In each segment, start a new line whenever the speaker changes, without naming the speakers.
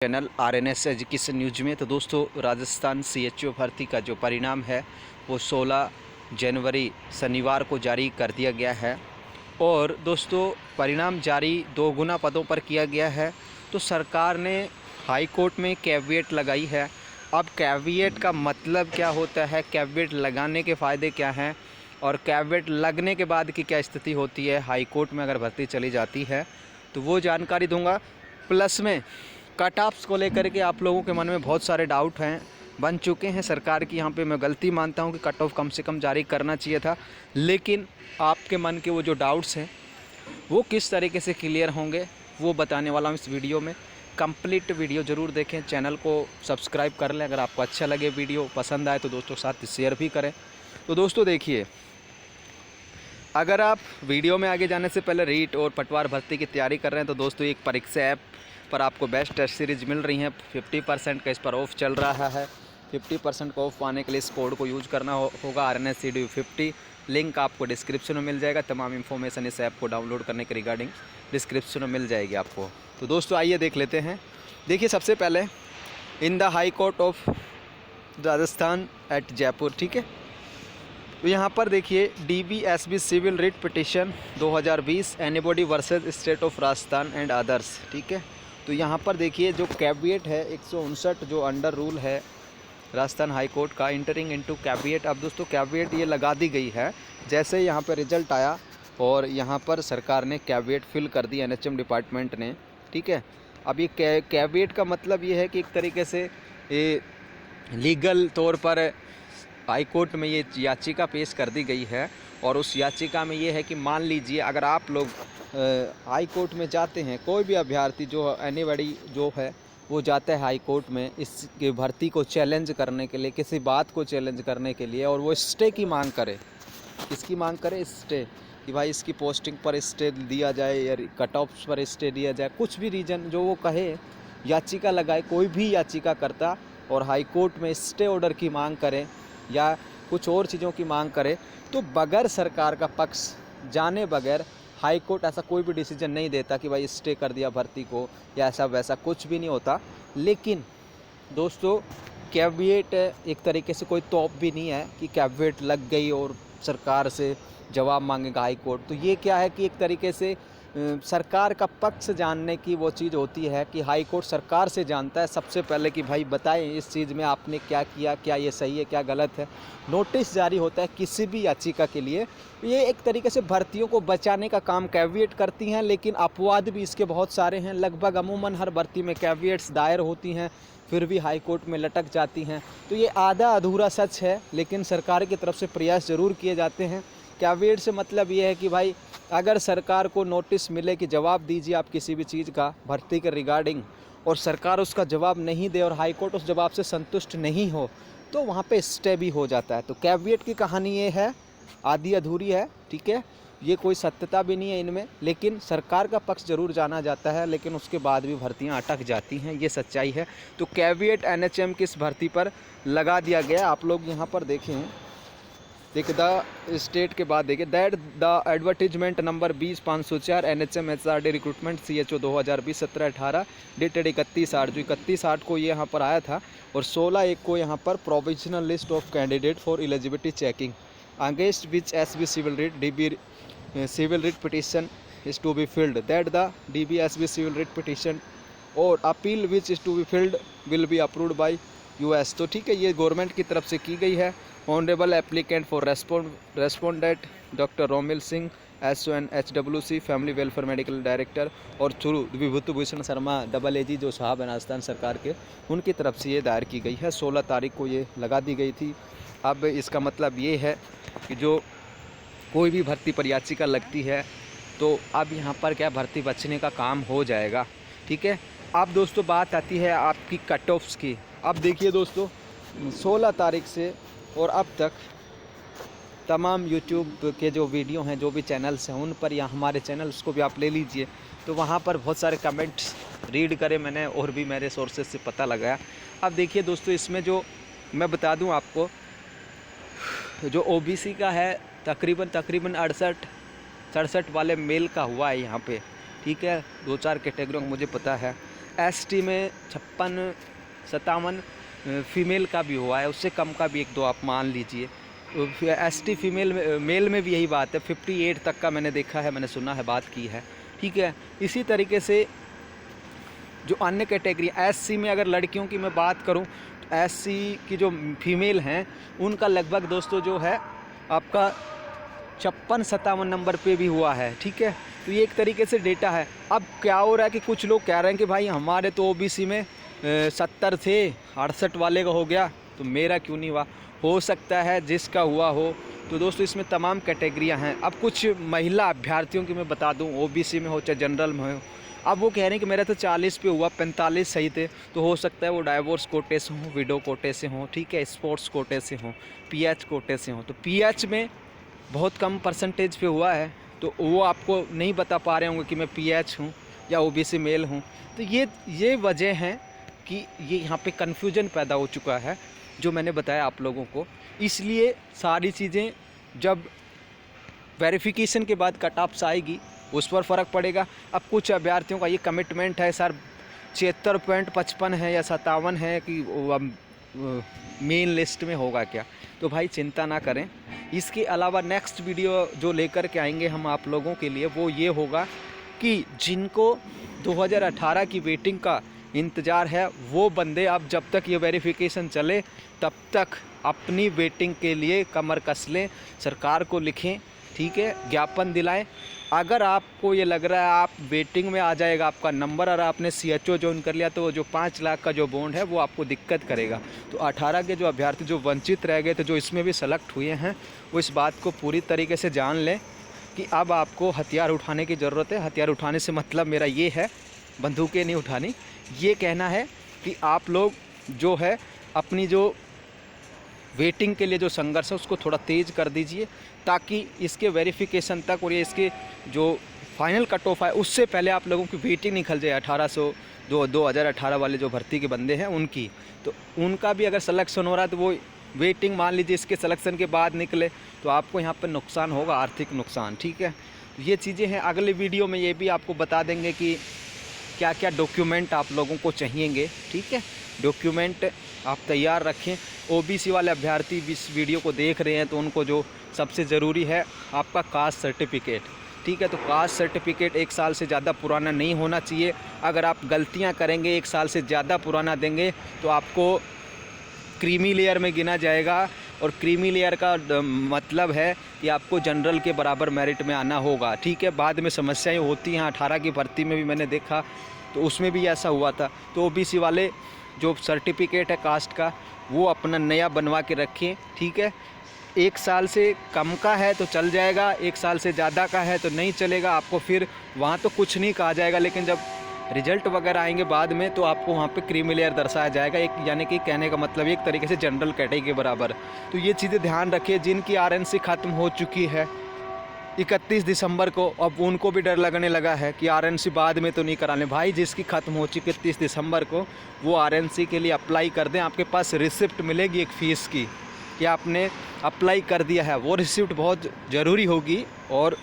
Channel RNS education news में। तो दोस्तों, राजस्थान सीएचओ भर्ती का जो परिणाम है वो 16 जनवरी शनिवार को जारी कर दिया गया है। और दोस्तों, परिणाम जारी 2 गुना पदों पर किया गया है। तो सरकार ने हाई कोर्ट में कैविएट लगाई है। अब कैविएट का मतलब क्या होता है, कैविएट लगाने के फ़ायदे क्या हैं और कैविएट लगने के बाद की क्या स्थिति होती है हाई कोर्ट में अगर भर्ती चली जाती है, तो वो जानकारी दूंगा। प्लस में कट ऑफ्स को लेकर के आप लोगों के मन में बहुत सारे डाउट हैं, बन चुके हैं सरकार की। यहाँ पे मैं गलती मानता हूँ कि कट ऑफ कम से कम जारी करना चाहिए था, लेकिन आपके मन के वो जो डाउट्स हैं वो किस तरीके से क्लियर होंगे वो बताने वाला हूँ इस वीडियो में। कंप्लीट वीडियो ज़रूर देखें, चैनल को सब्सक्राइब कर लें। अगर आपको अच्छा लगे, वीडियो पसंद आए तो दोस्तों के साथ शेयर भी करें। तो दोस्तों देखिए, अगर आप वीडियो में आगे जाने से पहले रीट और पटवार भर्ती की तैयारी कर रहे हैं तो दोस्तों एक परीक्षा ऐप पर आपको बेस्ट टेस्ट सीरीज मिल रही हैं। 50% का इस पर ऑफ चल रहा है। 50% का ऑफ पाने के लिए इस कोड को यूज़ करना होगा RNSCDU50। लिंक आपको डिस्क्रिप्शन में मिल जाएगा। तमाम इन्फॉर्मेशन इस ऐप को डाउनलोड करने के रिगार्डिंग डिस्क्रिप्शन में मिल जाएगी आपको। तो दोस्तों आइए देख लेते हैं। देखिए, सबसे पहले in the high court of Rajasthan at Jaipur, ठीक है। तो यहाँ पर देखिए DBSB civil writ petition 2020 anybody versus state of Rajasthan and others, ठीक है। तो यहाँ पर देखिए जो कैविएट है 159 जो अंडर रूल है राजस्थान हाई कोर्ट का, इंटरिंग इनटू कैविएट। अब दोस्तों कैविएट ये लगा दी गई है। जैसे यहाँ पर रिजल्ट आया और यहाँ पर सरकार ने कैविएट फिल कर दी, NHM डिपार्टमेंट ने, ठीक है। अब ये कैविएट का मतलब ये है कि एक तरीके से ये लीगल तौर पर हाई कोर्ट में ये याचिका पेश कर दी गई है। और उस याचिका में ये है कि मान लीजिए अगर आप लोग हाई कोर्ट में जाते हैं, कोई भी अभ्यर्थी जो एनीबॉडी जो है वो जाता है हाई कोर्ट में इस भर्ती को चैलेंज करने के लिए, किसी बात को चैलेंज करने के लिए, और वो स्टे की मांग करे। इसकी मांग करे स्टे, कि भाई इसकी पोस्टिंग पर स्टे दिया जाए या कट ऑफ्स पर स्टे दिया जाए, कुछ भी रीज़न जो वो कहे, याचिका लगाए, कोई भी याचिका करता और हाई कोर्ट में स्टे ऑर्डर की मांग करे या कुछ और चीज़ों की मांग करे, तो बगैर सरकार का पक्ष जाने बगैर हाई कोर्ट ऐसा कोई भी डिसीजन नहीं देता कि भाई स्टे कर दिया भर्ती को या ऐसा वैसा कुछ भी नहीं होता। लेकिन दोस्तों कैविएट एक तरीके से कोई तौप भी नहीं है कि कैविएट लग गई और सरकार से जवाब मांगेगा हाई कोर्ट। तो ये क्या है कि एक तरीके से सरकार का पक्ष जानने की वो चीज़ होती है कि हाई कोर्ट सरकार से जानता है सबसे पहले कि भाई बताएं इस चीज़ में आपने क्या किया, क्या ये सही है, क्या गलत है। नोटिस जारी होता है किसी भी याचिका के लिए। ये एक तरीके से भर्तियों को बचाने का काम कैविएट करती हैं, लेकिन अपवाद भी इसके बहुत सारे हैं। लगभग अमूमन हर भर्ती में कैविएट्स दायर होती हैं, फिर भी हाई कोर्ट में लटक जाती हैं। तो ये आधा अधूरा सच है, लेकिन सरकार की तरफ से प्रयास ज़रूर किए जाते हैं। कैविएट से मतलब ये है कि भाई अगर सरकार को नोटिस मिले कि जवाब दीजिए आप किसी भी चीज़ का भर्ती के रिगार्डिंग, और सरकार उसका जवाब नहीं दे और हाई कोर्ट उस जवाब से संतुष्ट नहीं हो, तो वहाँ पे स्टे भी हो जाता है। तो कैविएट की कहानी ये है, आधी अधूरी है, ठीक है। ये कोई सत्यता भी नहीं है इनमें, लेकिन सरकार का पक्ष ज़रूर जाना जाता है, लेकिन उसके बाद भी भर्तियाँ अटक जाती हैं, ये सच्चाई है। तो कैविएट NHM की इस भर्ती पर लगा दिया गया। आप लोग यहाँ पर देखें, देखिए द स्टेट के बाद देखिए that the advertisement number 20/504 NHM HRD recruitment CHO 2020 17/18 dated 31/8, जो 31/8 को ये यहाँ पर आया था, और 16/1 को यहाँ पर provisional list of candidate for eligibility checking against which SB civil writ DB civil writ petition is to be filed, that the DBSB civil writ petition और appeal which is to be filed will be approved by US। तो ठीक है, ये government की तरफ से की गई है। Honourable applicant for respondent doctor Romil Singh SON HWC family welfare medical director, और थ्रू विभूति भूषण शर्मा AAG जो साहब हैं राजस्थान सरकार के, उनकी तरफ से ये दायर की गई है। 16 तारीख को ये लगा दी गई थी। अब इसका मतलब ये है कि जो कोई भी भर्ती पर याचिका लगती है तो अब यहाँ पर क्या भर्ती बचने का काम हो जाएगा, ठीक है। अब दोस्तों बात आती है आपकी कट ऑफ्स की। अब देखिए दोस्तों, 16 तारीख से और अब तक तमाम YouTube के जो वीडियो हैं, जो भी चैनल्स हैं, उन पर या हमारे चैनल्स को भी आप ले लीजिए, तो वहाँ पर बहुत सारे कमेंट्स रीड करे मैंने और भी मेरे सोर्सेज से पता लगाया। अब देखिए दोस्तों, इसमें जो मैं बता दूं आपको, जो OBC का है तकरीबन 68-67 वाले मेल का हुआ है यहाँ पे, ठीक है। 2-4 कैटेगरियों का मुझे पता है। एसटी में 56-57 फीमेल का भी हुआ है, उससे कम का भी 1-2 आप मान लीजिए। एसटी फीमेल मेल में भी यही बात है, 58 तक का मैंने देखा है, मैंने सुना है, बात की है, ठीक है। इसी तरीके से जो अन्य कैटेगरी एससी में अगर लड़कियों की मैं बात करूं तो एससी की जो फीमेल हैं उनका लगभग दोस्तों जो है आपका 56-57 नंबर पे भी हुआ है, ठीक है। तो ये एक तरीके से डेटा है। अब क्या हो रहा है कि कुछ लोग कह रहे हैं कि भाई हमारे तो ओबीसी में 70 थे, 68 वाले का हो गया तो मेरा क्यों नहीं हुआ। हो सकता है जिसका हुआ हो। तो दोस्तों इसमें तमाम कैटेगरियां हैं। अब कुछ महिला अभ्यर्थियों की मैं बता दूं, ओबीसी में हो चाहे जनरल में हो, अब वो कह रहे हैं कि मेरा तो 40 पे हुआ, 45 सही थे। तो हो सकता है वो डाइवोर्स कोटे से हों, विडो कोटे से हों, ठीक है, स्पोर्ट्स कोटे से हों, पीएच कोटे से हों। तो पीएच में बहुत कम परसेंटेज पे हुआ है, तो वो आपको नहीं बता पा रहे होंगे कि मैं पीएच हूँ या ओबीसी मेल हूँ। तो ये वजह है कि ये यहाँ पे कन्फ्यूजन पैदा हो चुका है, जो मैंने बताया आप लोगों को। इसलिए सारी चीज़ें जब वेरिफिकेशन के बाद कट ऑफ्स आएगी उस पर फ़र्क पड़ेगा। अब कुछ अभ्यर्थियों का ये कमिटमेंट है सर 76.55 है या 57 है कि मेन लिस्ट में होगा क्या। तो भाई चिंता ना करें। इसके अलावा नेक्स्ट वीडियो जो लेकर के आएंगे हम आप लोगों के लिए वो ये होगा कि जिनको 2018 की वेटिंग का इंतज़ार है वो बंदे अब जब तक ये वेरिफिकेशन चले तब तक अपनी वेटिंग के लिए कमर कस लें, सरकार को लिखें, ठीक है, ज्ञापन दिलाएं। अगर आपको ये लग रहा है आप वेटिंग में आ जाएगा आपका नंबर और आपने CHO ज्वाइन कर लिया तो वो जो 5 लाख का जो बॉन्ड है वो आपको दिक्कत करेगा। तो 18 के जो अभ्यर्थी जो वंचित रह गए थे, जो इसमें भी सेलेक्ट हुए हैं, वो इस बात को पूरी तरीके से जान लें कि अब आपको हथियार उठाने की ज़रूरत है। हथियार उठाने से मतलब मेरा ये है बंदूकें नहीं उठानी, ये कहना है कि आप लोग जो है अपनी जो वेटिंग के लिए जो संघर्ष है उसको थोड़ा तेज़ कर दीजिए, ताकि इसके वेरिफिकेशन तक और ये इसके जो फाइनल कट ऑफ है उससे पहले आप लोगों की वेटिंग निकल जाए। 2018 वाले जो भर्ती के बंदे हैं उनकी, तो उनका भी अगर सिलेक्शन हो रहा है तो वो वेटिंग मान लीजिए इसके सिलेक्शन के बाद निकले तो आपको यहाँ पर नुकसान होगा, आर्थिक नुकसान, ठीक है। ये चीज़ें हैं। अगले वीडियो में ये भी आपको बता देंगे कि क्या क्या डॉक्यूमेंट आप लोगों को चाहिएंगे, ठीक है। डॉक्यूमेंट आप तैयार रखें। ओबीसी वाले अभ्यर्थी इस वीडियो को देख रहे हैं तो उनको जो सबसे ज़रूरी है आपका कास्ट सर्टिफिकेट, ठीक है। तो कास्ट सर्टिफिकेट 1 साल से ज़्यादा पुराना नहीं होना चाहिए। अगर आप गलतियां करेंगे 1 साल से ज़्यादा पुराना देंगे तो आपको क्रीमी लेयर में गिना जाएगा, और क्रीमी लेयर का मतलब है कि आपको जनरल के बराबर मेरिट में आना होगा, ठीक है। बाद में समस्याएं होती हैं, 18 की भर्ती में भी मैंने देखा तो उसमें भी ऐसा हुआ था। तो ओबीसी वाले जो सर्टिफिकेट है कास्ट का वो अपना नया बनवा के रखें, ठीक है। 1 साल से कम का है तो चल जाएगा, 1 साल से ज़्यादा का है तो नहीं चलेगा। आपको फिर वहाँ तो कुछ नहीं कहा जाएगा, लेकिन जब रिजल्ट वगैरह आएंगे बाद में तो आपको वहाँ पे क्रीमी लेयर दर्शाया जाएगा, एक यानी कि कहने का मतलब एक तरीके से जनरल कैटेगरी के बराबर। तो ये चीज़ें ध्यान रखिए। जिनकी RNC ख़त्म हो चुकी है 31 दिसंबर को, अब उनको भी डर लगने लगा है कि RNC बाद में तो नहीं कराने। भाई जिसकी ख़त्म हो चुकी 31 दिसंबर को वो RNC के लिए अप्लाई कर दें। आपके पास रिसिप्ट मिलेगी एक फ़ीस की कि आपने अप्लाई कर दिया है, वो रिसिप्ट बहुत ज़रूरी होगी। और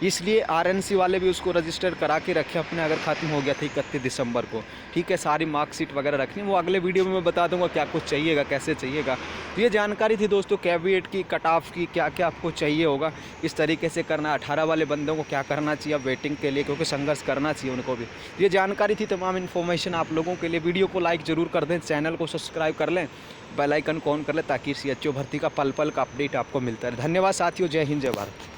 इसलिए RNC वाले भी उसको रजिस्टर करा के रखें अपने, अगर ख़त्म हो गया था 31 दिसंबर को, ठीक है। सारी मार्कशीट वगैरह रखनी, वो अगले वीडियो में मैं बता दूंगा क्या कुछ चाहिएगा, कैसे चाहिएगा। तो ये जानकारी थी दोस्तों कैविएट की, कट ऑफ की, क्या क्या आपको चाहिए होगा, इस तरीके से करना। 18 वाले बंदों को क्या करना चाहिए अब वेटिंग के लिए, क्योंकि संघर्ष करना चाहिए उनको भी। ये जानकारी थी, तमाम इन्फॉर्मेशन आप लोगों के लिए। वीडियो को लाइक ज़रूर कर दें, चैनल को सब्सक्राइब कर लें, बेल आइकन को ऑन कर लें, ताकि CHO भर्ती का पल पल का अपडेट आपको मिलता है। धन्यवाद साथियों, जय हिंद, जय भारत।